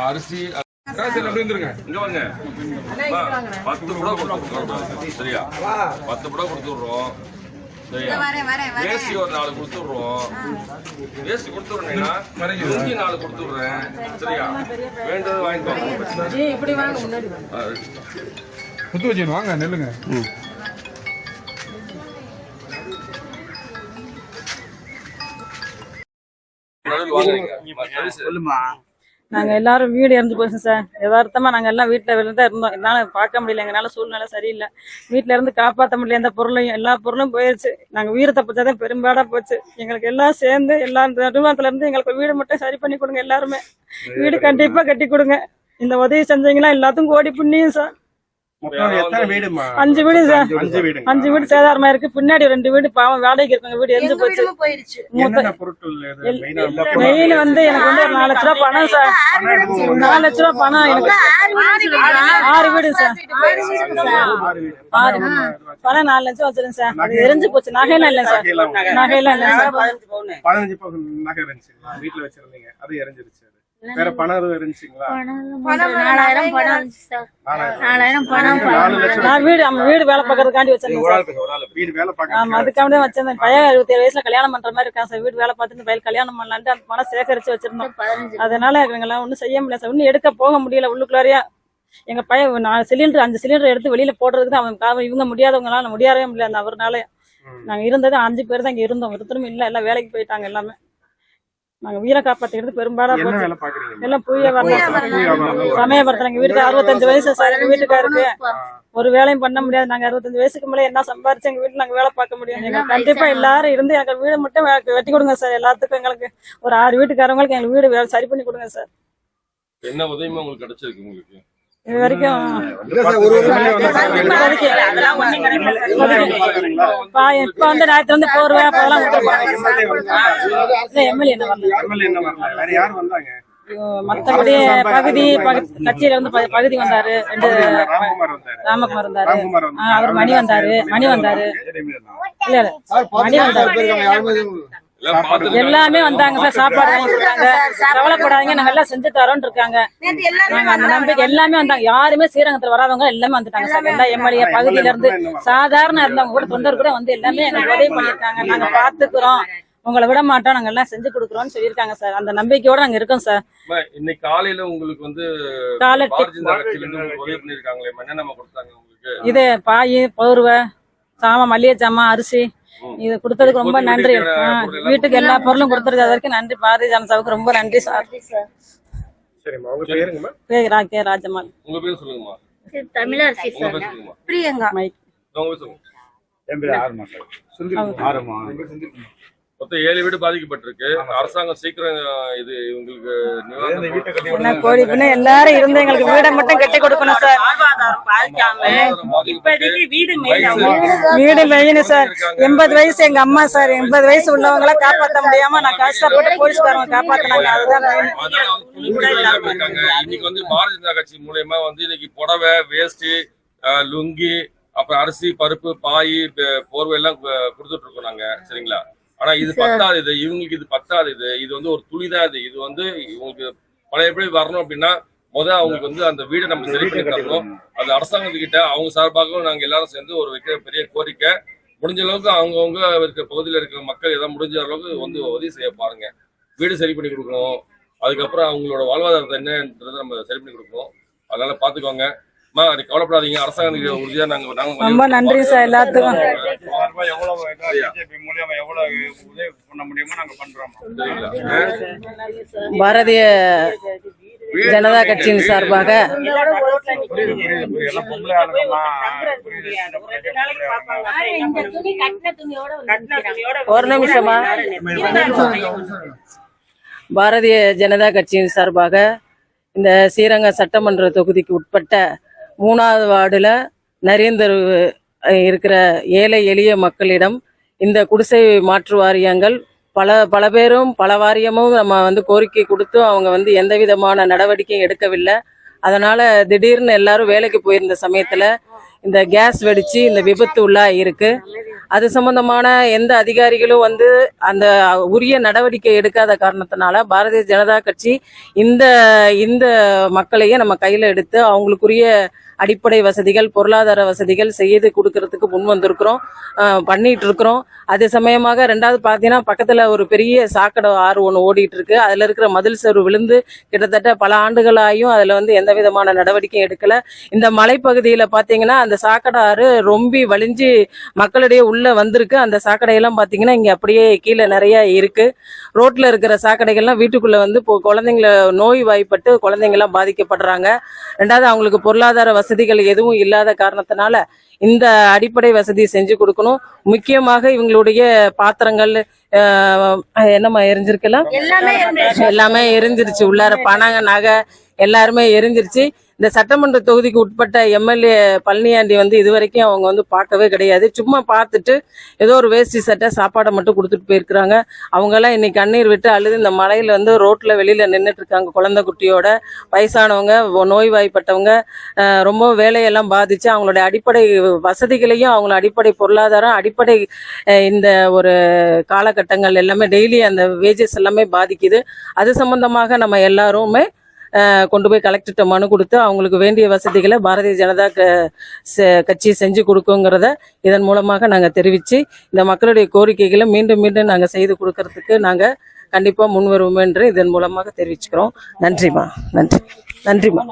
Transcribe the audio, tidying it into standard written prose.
அரிசி இங்க வாங்க 10 புடவை கொடுத்துருவோம். சரியா 10 புடவை கொடுத்துடுறோம். வேஷ்டி ஒரு 4 கொடுத்துடுறோம். வேஷ்டி கொடுத்துடுறேன்னா 4 கொடுத்துடுறேன். சரியா வேண்டது வாங்கிக்கோங்க. முத்து வச்சு வாங்க நெல்லுங்க. நாங்க எல்லாரும் வீடு இறந்து போச்சு சார். யதார்த்தமா நாங்க எல்லாம் வீட்டுல தான் இருந்தோம். என்னால பார்க்க முடியல, எங்களால சூழ்நிலை சரியில்லை. வீட்டுல இருந்து காப்பாற்ற முடியல. எந்த பொருளையும் எல்லா பொருளும் போயிருச்சு. நாங்க வீரத்தை பச்சாதான் பெரும்பாடா போச்சு. எங்களுக்கு எல்லாம் சேர்ந்து எல்லா நிறுவனத்துல இருந்து எங்களுக்கு வீடு மட்டும் சரி பண்ணி கொடுங்க. எல்லாருமே வீடு கண்டிப்பா கட்டி கொடுங்க. இந்த உதவி செஞ்சீங்கன்னா எல்லாத்துக்கும் கோடி புண்ணியம் சார். 5 வீடு சார். 5 வீடு சேதாரமா இருக்கு. பின்னாடி 2 வீடு பாவம் வாடகைக்கு இருக்காங்க. வீடு எரிஞ்சு போச்சு. மெயின் வந்து எனக்கு வந்து 4 லட்ச ரூபா பணம் சார். 4 லட்ச ரூபா பணம் எனக்கு. 6 வீடு சார். 6 பணம் 4 லட்சம் வச்சிருக்கேன் சார். அது எரிஞ்சு போச்சு. நகையெல்லாம் இல்லை சார். நகையெல்லாம் இல்லை சார். 15 பவுன் நகை இருந்துச்சு வீட்டுல வச்சிருந்தீங்க. அது எரிஞ்சிருச்சு. வேற பணம் இருந்துச்சுங்களா? 4000 பணம் இருந்துச்சு சார். 4000 பணம். நான் வீடு வேலை பார்க்கறதுக்காண்டி வச்சிருந்தேன் சார். வீடு வேலை பார்க்க. ஆமா அதுக்காண்டி வச்சிருந்தேன். பையன் 27 வயசுல கல்யாணம் பண்ற மாதிரி இருக்கான் சார். வீடு வேலை பார்த்துட்டு பையன் கல்யாணம் பண்ணலான்ட்டு அந்த பணம் சேகரிச்சு வச்சிருந்தோம். அதனால எங்கெல்லாம் ஒன்றும் செய்ய முடியல சார். இன்னும் எடுக்க போக முடியல. உள்ளுக்குள்ளாரியா எங்க பையன் 4 சிலிண்டர் 5 சிலிண்டர் எடுத்து வெளியில போடுறதுக்கு தான் அவன் இவங்க முடியாதவங்களால முடியவே முடியல. அந்த அவர்னால நாங்க இருந்தது 5 பேர் தான் இங்க இருந்தோம். ஒருத்தரும் இல்ல, எல்லாம் வேலைக்கு போயிட்டாங்க. எல்லாமே நாங்க வீர காப்பாத்திக்கிறது பெரும்பாடா போச்சு. எல்லாம் புதிய வரணும். சமயபுரத்துல எங்க வீட்டுக்கு 65 வயசு சார். எங்க வீட்டுக்காருக்கு ஒரு வேலையும் பண்ண முடியாது. நாங்க 65 வயசுக்கு மேலே என்ன சம்பாரிச்சு எங்க வீட்டுல நாங்க வேலை பார்க்க முடியும். எங்க கண்டிப்பா எல்லாரும் இருந்து எங்க வீடு மட்டும் வெட்டி கொடுங்க சார். எல்லாத்துக்கும் எங்களுக்கு ஒரு 6 வீட்டுக்காரங்களுக்கு எங்களுக்கு வீடு சரி பண்ணி கொடுங்க சார். என்ன உதவியுமே உங்களுக்கு கிடைச்சிருக்கு? உங்களுக்கு இது வரைக்கும் இப்ப வந்து ஞாயிற்று வந்து போர்வை அப்பெல்லாம் எம்எல்ஏ என்ன வரல. மத்தபடி பகுதி கட்சியில இருந்து பகுதி வந்தாரு. 2 ராமகுமார் வந்தாரு. அவர் மணி வந்தாரு. இல்ல மணி வந்தாரு. எல்லாமே வந்தாங்க சார். சாப்பாடு வாங்கி கொடுத்தாங்க. கவலைப்படாதீங்க நாங்க எல்லாம் செஞ்சு தரோன்னு இருக்காங்க. நாங்க அந்த நம்பிக்கை எல்லாமே வந்தாங்க. யாருமே ஸ்ரீரங்கத்துல வராதவங்க எல்லாமே வந்துட்டாங்க சார். எல்லா எம்எல்ஏ பகுதியில இருந்து சாதாரண இருந்தவங்க கூட தொண்டர் கூட வந்து எல்லாமே எங்களுக்கு உதவி பண்ணிருக்காங்க. நாங்க பாத்துக்கிறோம், உங்களை விட மாட்டோம், நாங்க எல்லாம் செஞ்சு கொடுக்குறோம்னு சொல்லியிருக்காங்க சார். அந்த நம்பிக்கையோட நாங்க இருக்கோம் சார். இன்னைக்கு காலையில உங்களுக்கு வந்து இது பாய் போர்வை சாமான் மல்லிகை சாமான் அரிசி இது கொடுத்ததுக்கு ரொம்ப நன்றி. வீட்டுக்கு எல்லா பொருளும் கொடுத்துருக்கு. அதற்கு நன்றி. பாரதிய ஜனதாவுக்கு ரொம்ப நன்றி சார். கே ராஜம்மாள். உங்க பேர் சொல்லுங்கம்மா. தமிழரசி சார். பிரியங்கா. மொத்தம் 7 வீடு பாதிக்கப்பட்டிருக்கு. அரசாங்கம் சீக்கிரம் இது உங்களுக்கு எல்லாரும் இருந்து எங்களுக்கு வீடை மட்டும் கட்டி கொடுக்கணும் சார். வீடு மெயின் சார். 80 வயசு எங்க அம்மா சார். 80 வயசு உள்ளவங்கள காப்பாற்ற முடியாம நான் கஷ்டப்பட்டு போலீஸ்காரங்க காப்பாத்தினாங்க. அதுதான் இன்னைக்கு வந்து பாரதிய ஜனதா கட்சி மூலமா வந்து இன்னைக்கு புடவை, வேஷ்டி, லுங்கி, அப்புறம் அரிசி, பருப்பு, பாய், போர்வை எல்லாம் கொடுத்துட்டு இருக்கோம் நாங்க. சரிங்களா? ஆனா இது பத்தாது. இது இவங்களுக்கு இது பத்தாது. இது வந்து ஒரு துளிதான். இது வந்து இவங்களுக்கு பழையபடி வரணும் அப்படின்னா அவங்களுக்கு வந்து அந்த வீடை நம்ம சரி பண்ணி தரணும். அது அரசாங்கத்துக்கிட்ட அவங்க சார்பாகவும் நாங்க எல்லாரும் சேர்ந்து ஒரு வைக்கிற பெரிய கோரிக்கை. முடிஞ்ச அளவுக்கு அவங்கவுங்க இருக்கிற பகுதியில் இருக்கிற மக்கள் ஏதாவது முடிஞ்ச அளவுக்கு வந்து உதவி செய்ய பாருங்க. வீடு சரி பண்ணி கொடுக்கணும். அதுக்கப்புறம் அவங்களோட வாழ்வாதாரத்தை என்னன்றதை நம்ம சரி பண்ணி கொடுக்கணும். அதனால பாத்துக்கோங்க. கவலைப்படாதீங்க. அரசாங்கம் உறுதியா நாங்க ரொம்ப நன்றி சார். எல்லாத்துக்கும் பாரதிய ஜனதா கட்சியின் சார்பாக ஒரு நிமிஷமா பாரதிய ஜனதா கட்சியின் சார்பாக இந்த ஸ்ரீரங்க சட்டமன்ற தொகுதிக்கு உட்பட்ட 3வது வார்டுல நரேந்தரு இருக்கிற ஏழை எளிய மக்களிடம் இந்த குடிசை மாற்று வாரியங்கள் பல பேரும் பல வாரியமும் நம்ம வந்து கோரிக்கை கொடுத்து அவங்க வந்து எந்த விதமான நடவடிக்கையும் எடுக்கவில்லை. அதனால திடீர்னு எல்லாரும் வேலைக்கு போயிருந்த சமயத்துல இந்த கேஸ் வெடிச்சு இந்த விபத்து உள்ளா இருக்கு. அது சம்பந்தமான எந்த அதிகாரிகளும் வந்து அந்த உரிய நடவடிக்கை எடுக்காத காரணத்தினால பாரதிய ஜனதா கட்சி இந்த இந்த மக்களையே நம்ம கையில எடுத்து அவங்களுக்குரிய அடிப்படை வசதிகள், பொருளாதார வசதிகள் செய்து கொடுக்கறதுக்கு முன் வந்திருக்கிறோம், பண்ணிட்டு இருக்கிறோம். அதே சமயமாக ரெண்டாவது பார்த்தீங்கன்னா பக்கத்துல ஒரு பெரிய சாக்கடை ஆறு ஒன்று ஓடிட்டு இருக்கு. அதுல இருக்கிற மதில் சரு விழுந்து கிட்டத்தட்ட பல ஆண்டுகளாயும் அதுல வந்து எந்த விதமான நடவடிக்கையும் எடுக்கல. இந்த மலைப்பகுதியில பாத்தீங்கன்னா அந்த சாக்கடை ஆறு ரொம்பி வலிஞ்சு மக்களிடையே உள்ள வந்திருக்கு. அந்த சாக்கடையெல்லாம் பாத்தீங்கன்னா இங்க அப்படியே கீழே நிறைய இருக்கு. ரோட்ல இருக்கிற சாக்கடைகள்லாம் வீட்டுக்குள்ள வந்து குழந்தைங்கள நோய் வாய்ப்பட்டு குழந்தைங்கலாம் பாதிக்கப்படுறாங்க. ரெண்டாவது அவங்களுக்கு பொருளாதார வசதிகள் எதுவும் இல்லாத காரணத்தினால இந்த அடிப்படை வசதி செஞ்சு கொடுக்கணும். முக்கியமாக இவங்களுடைய பாத்திரங்கள் என்னமா எரிஞ்சிருக்கலாம், எல்லாமே எரிஞ்சிருச்சு. உள்ளார பணம் நகை எல்லாருமே எரிஞ்சிருச்சு. இந்த சட்டமன்ற தொகுதிக்கு உட்பட்ட எம்எல்ஏ பழனியாண்டி வந்து இதுவரைக்கும் அவங்க வந்து பார்க்கவே கிடையாது. சும்மா பார்த்துட்டு ஏதோ ஒரு வேஷ்டி சட்டை சாப்பாடை மட்டும் கொடுத்துட்டு போயிருக்கிறாங்க. அவங்கெல்லாம் இன்னைக்கு கண்ணீர் விட்டு அழுது இந்த மலையில வந்து ரோட்ல வெளியில நின்றுட்டு இருக்காங்க. குழந்தை குட்டியோட, வயசானவங்க, நோய்வாய்ப்பட்டவங்க, ரொம்ப வேலையெல்லாம் பாதிச்சு அவங்களுடைய அடிப்படை வசதிகளையும் அவங்களோட அடிப்படை பொருளாதாரம், அடிப்படை இந்த ஒரு காலகட்டங்கள் எல்லாமே டெய்லி அந்த வேஜஸ் எல்லாமே பாதிக்குது. அது சம்பந்தமாக நம்ம எல்லாருமே கொண்டு போய் கலெக்டர்கிட்ட மனு கொடுத்து அவங்களுக்கு வேண்டிய வசதிகளை பாரதிய ஜனதா கட்சி செஞ்சு கொடுக்குங்கிறத இதன் மூலமாக நாங்கள் தெரிவித்து இந்த மக்களுடைய கோரிக்கைகளை மீண்டும் மீண்டும் நாங்கள் செய்து கொடுக்கறதுக்கு நாங்கள் கண்டிப்பாக முன் வருவோம் என்று இதன் மூலமாக தெரிவிச்சுக்கிறோம். நன்றிம்மா. நன்றிம்மா.